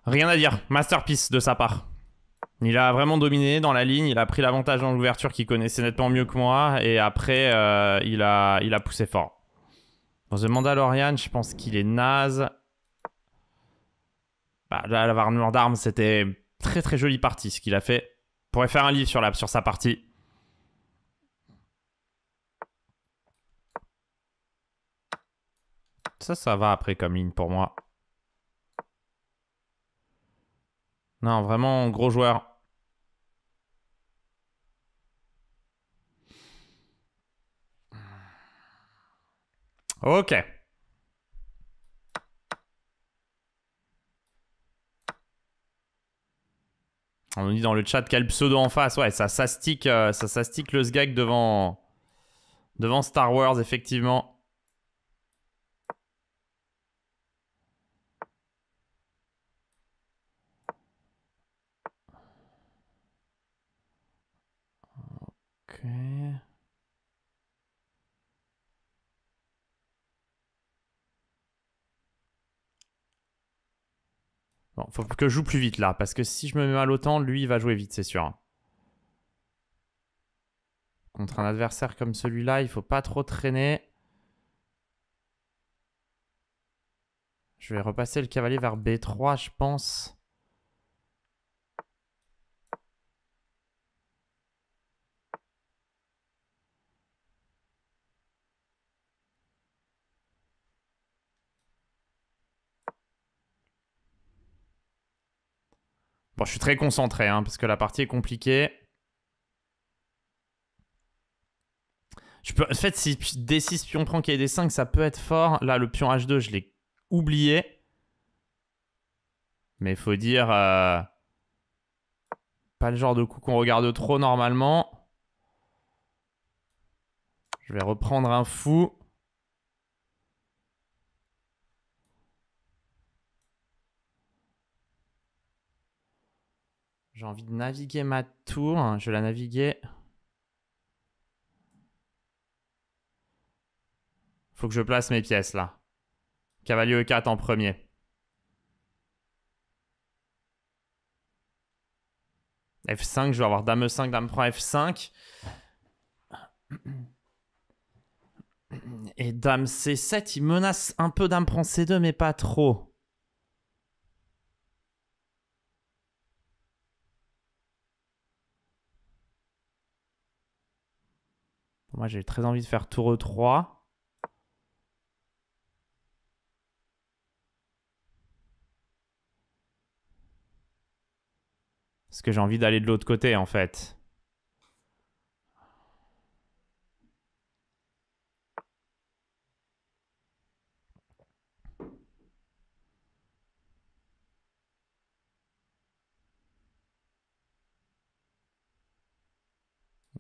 Rien à dire. Masterpiece de sa part. Il a vraiment dominé dans la ligne. Il a pris l'avantage dans l'ouverture qu'il connaissait nettement mieux que moi. Et après, il a poussé fort. Dans The Mandalorian, je pense qu'il est naze. Bah, là, la armure d'armes, c'était très très jolie partie ce qu'il a fait. On pourrait faire un livre sur sa partie. Ça va après comme ligne pour moi. Non, vraiment gros joueur. Ok. On nous dit dans le chat quel pseudo en face. Ouais, ça s'astique le sgag devant Star Wars, effectivement. Ok. Bon, faut que je joue plus vite là, parce que si je me mets mal autant, lui il va jouer vite, c'est sûr. Contre un adversaire comme celui-là, il faut pas trop traîner. Je vais repasser le cavalier vers B3, je pense. Bon, je suis très concentré, hein, parce que la partie est compliquée. En fait, si D6 pion prend qu'il y ait D5, ça peut être fort. Là, le pion H2, je l'ai oublié. Mais il faut dire... pas le genre de coup qu'on regarde trop normalement. Je vais reprendre un fou. J'ai envie de naviguer ma tour. Je vais la naviguer. Faut que je place mes pièces là. Cavalier E4 en premier. F5, je vais avoir dame E5, dame prend F5. Et dame C7, il menace un peu dame prend C2, mais pas trop. Moi, j'ai très envie de faire tour E3. Parce que j'ai envie d'aller de l'autre côté, en fait.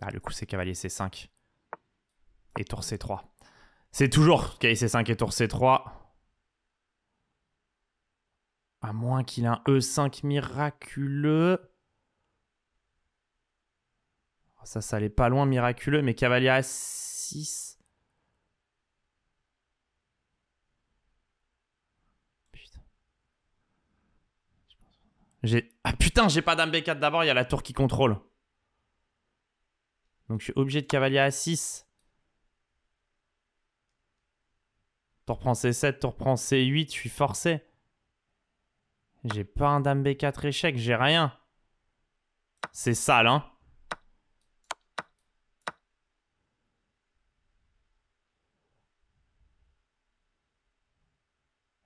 Ah, le coup, c'est cavalier C5. Et tour C3. C'est toujours cavalier C5 et tour C3. À moins qu'il ait un E5 miraculeux. Ça allait pas loin, miraculeux. Mais cavalier A6. Putain. Ah putain, j'ai pas dame B4 d'abord, il y a la tour qui contrôle. Donc je suis obligé de cavalier A6. Tour prend C7, tour prend C8, je suis forcé. J'ai pas un dame B4 échec, j'ai rien. C'est sale, hein.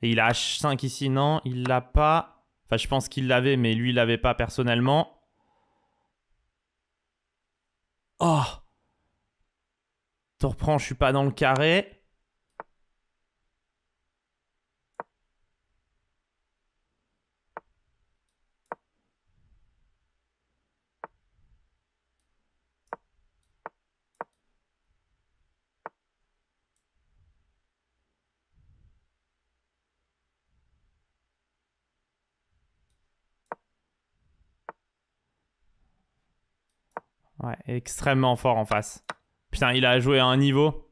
Et il a H5 ici, non, il l'a pas. Enfin, je pense qu'il l'avait, mais lui, il l'avait pas personnellement. Oh! Tour prend, je suis pas dans le carré. Ouais, extrêmement fort en face. Putain, il a joué à un niveau.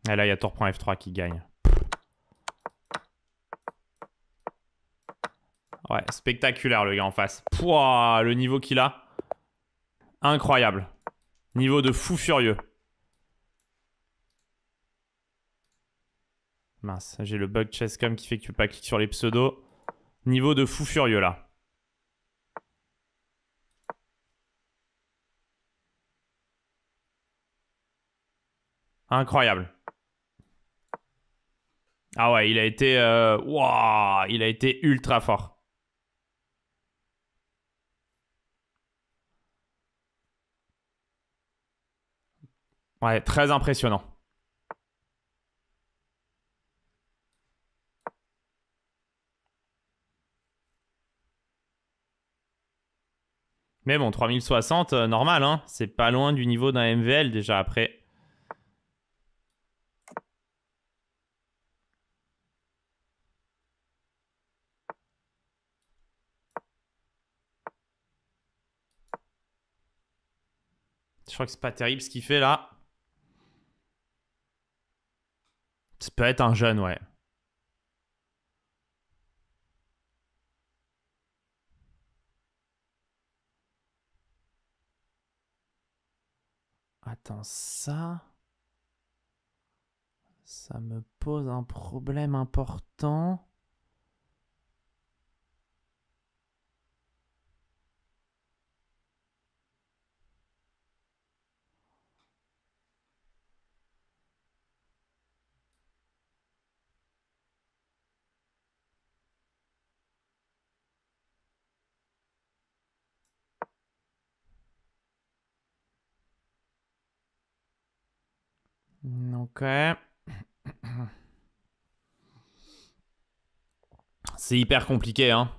Et là, il y a tour prend F3 qui gagne. Ouais, spectaculaire le gars en face. Pouah, le niveau qu'il a. Incroyable. Niveau de fou furieux. Mince, j'ai le bug chesscom qui fait que tu peux pas cliquer sur les pseudos. Niveau de fou furieux là. Incroyable. Ah ouais, il a été... Wouah, il a été ultra fort. Ouais, très impressionnant. Mais bon, 3060, normal, hein. C'est pas loin du niveau d'un MVL déjà après. Je crois que c'est pas terrible ce qu'il fait là. Ça peut être un jeune, ouais. Attends, ça me pose un problème important. Ok. C'est hyper compliqué, hein.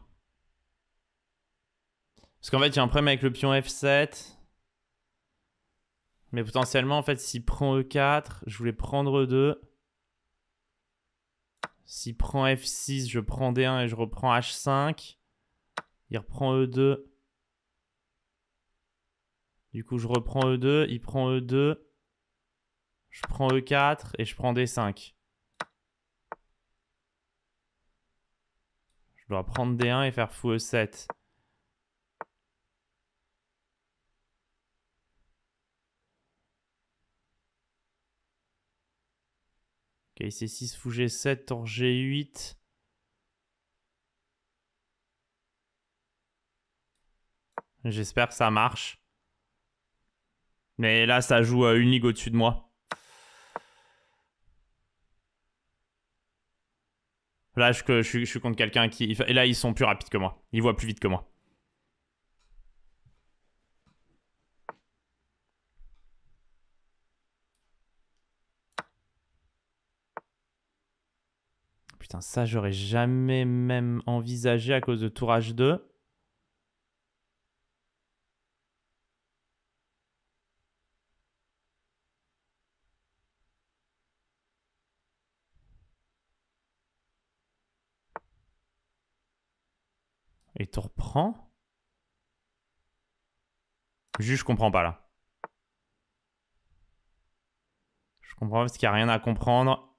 Parce qu'en fait, j'ai un problème avec le pion F7. Mais potentiellement, en fait, s'il prend E4, je voulais prendre E2. S'il prend F6, je prends D1 et je reprends H5. Il reprend E2. Du coup, je reprends E2. Il prend E2. Je prends E4 et je prends D5. Je dois prendre D1 et faire fou E7. Ok, C6, fou G7, tour G8. J'espère que ça marche. Mais là, ça joue une ligue au-dessus de moi. Là, je suis contre quelqu'un qui... Et là, ils sont plus rapides que moi. Ils voient plus vite que moi. Putain, ça, j'aurais jamais même envisagé à cause de tour H2. Et tour prend. Juste, je comprends pas, là. Je comprends pas parce qu'il n'y a rien à comprendre.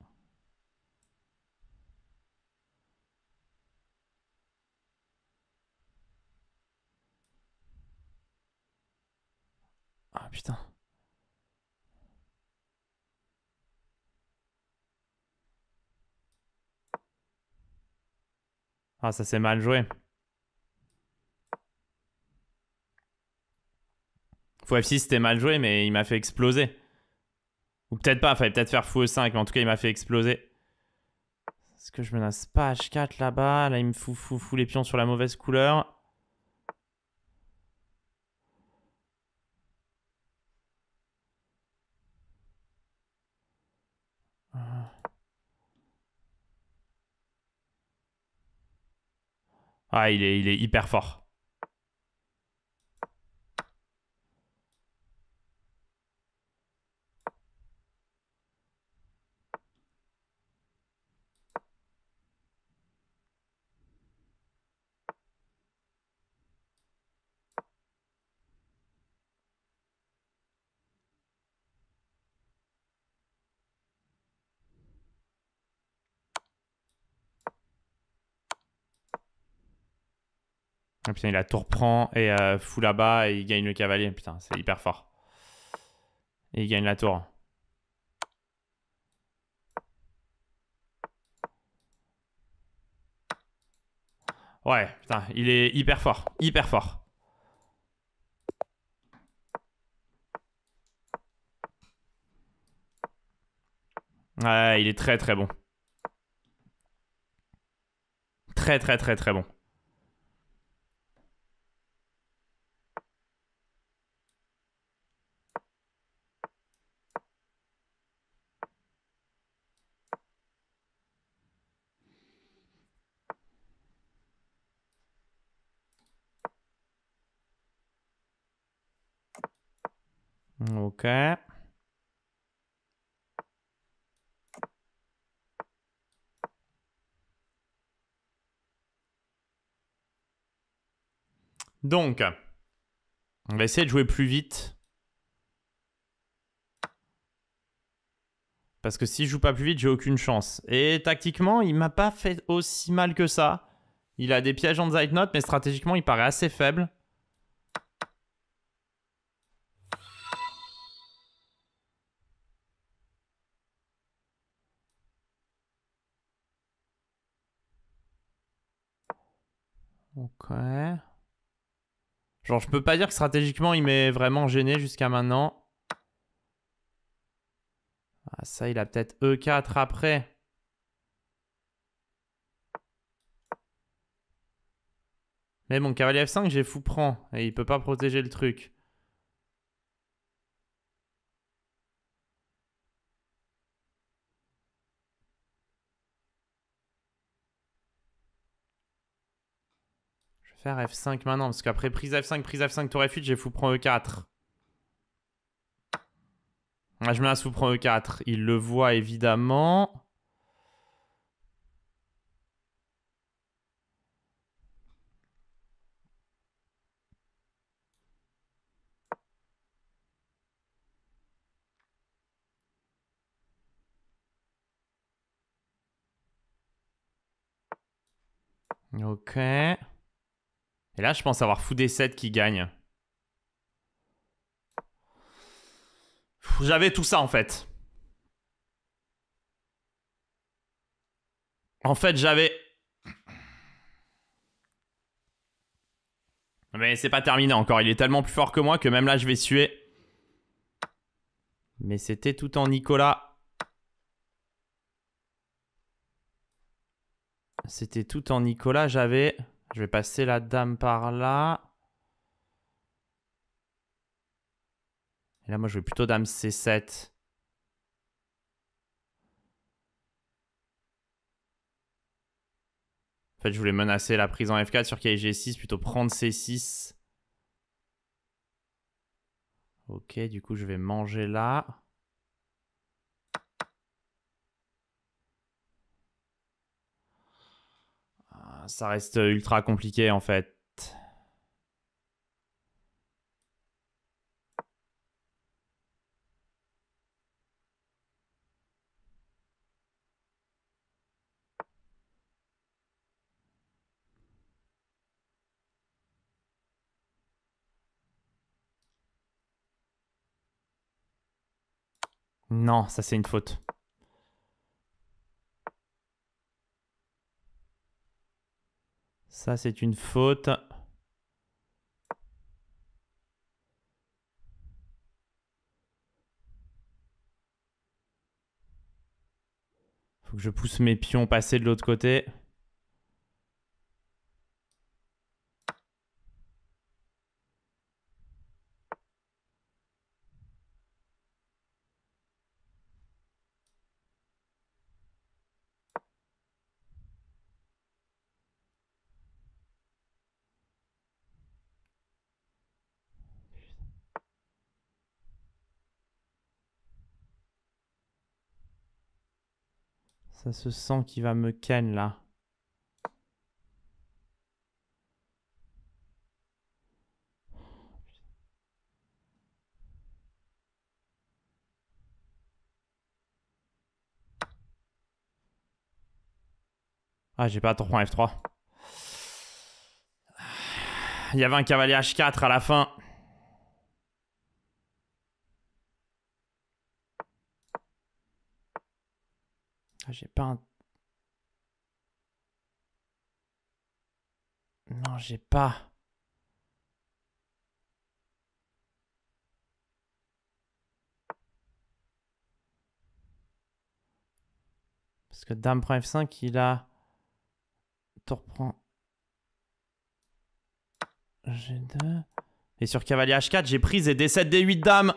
Ah, putain. Ah, ça s'est mal joué. Fou F6, c'était mal joué, mais il m'a fait exploser. Ou peut-être pas, fallait peut-être faire fou E5, mais en tout cas, il m'a fait exploser. Est-ce que je menace pas H4 là-bas? Là, il me fout les pions sur la mauvaise couleur. Ah, il est hyper fort. Ah, putain, il la tour prend et fou là-bas et il gagne le cavalier. Putain, c'est hyper fort. Et il gagne la tour. Ouais, putain, il est hyper fort. Hyper fort. Ouais, il est très très bon. Très très très très bon. Ok. Donc, on va essayer de jouer plus vite. Parce que si je joue pas plus vite, j'ai aucune chance. Et tactiquement, il m'a pas fait aussi mal que ça. Il a des pièges en Zeitnot, mais stratégiquement, il paraît assez faible. Ok. Genre, je peux pas dire que stratégiquement, il m'est vraiment gêné jusqu'à maintenant. Ah, ça, il a peut-être E4 après. Mais mon cavalier F5, j'ai fou prend. Et il peut pas protéger le truc. Je vais faire F5 maintenant. Parce qu'après prise F5, tour F8, j'ai fou prend E4. Ah, je mets un sous prend E4. Il le voit évidemment. Ok. Et là, je pense avoir fou D7 qui gagne. J'avais tout ça en fait. En fait, j'avais... Mais c'est pas terminé encore. Il est tellement plus fort que moi que même là, je vais suer. Mais c'était tout en Nicolas. C'était tout en Nicolas. J'avais... Je vais passer la dame par là. Et là, moi, je vais plutôt dame C7. En fait, je voulais menacer la prise en F4 sur cavalier G6, plutôt prendre C6. Ok, du coup, je vais manger là. Ça reste ultra compliqué, en fait. Non, ça, c'est une faute. Ça, c'est une faute. Faut que je pousse mes pions passer de l'autre côté. Ça se sent qu'il va me ken, là. Ah, j'ai pas tour prend F3. Il y avait un cavalier H4 à la fin. J'ai pas un... Non, j'ai pas... Parce que dame prend F5, il a... Tour prend... G2... Et sur cavalier H4, j'ai prise et D7, D8, dame.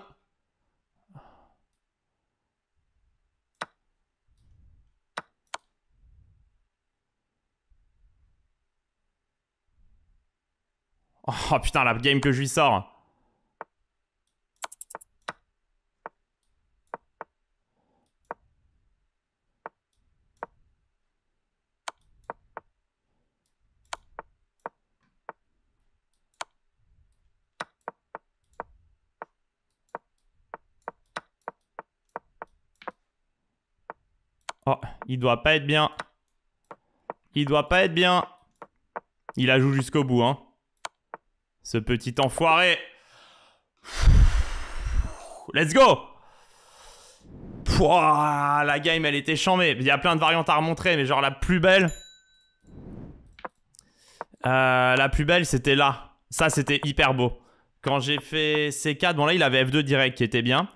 Oh putain, la game que je lui sors. Oh, il doit pas être bien. Il doit pas être bien. Il la joue jusqu'au bout, hein. Ce petit enfoiré. Let's go. Pouah, la game, elle était chambée. Il y a plein de variantes à remontrer, mais genre la plus belle... c'était là. Ça, c'était hyper beau. Quand j'ai fait C4, bon là, il avait F2 direct qui était bien.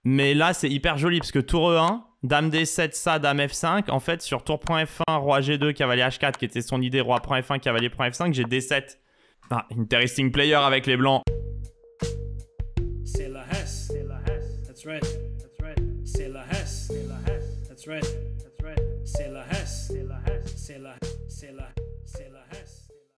Mais là, c'est hyper joli parce que tour E1, dame D7, ça, dame F5. En fait, sur tour prend F1, roi G2, cavalier H4, qui était son idée, roi prend F1, cavalier prend F5, j'ai D7. Ah, interesting player avec les blancs. C'est la Hesse. C'est la Hesse. That's right. That's right. C'est la Hesse. C'est la Hesse. That's right. That's right. C'est la Hesse. C'est la Hesse. C'est la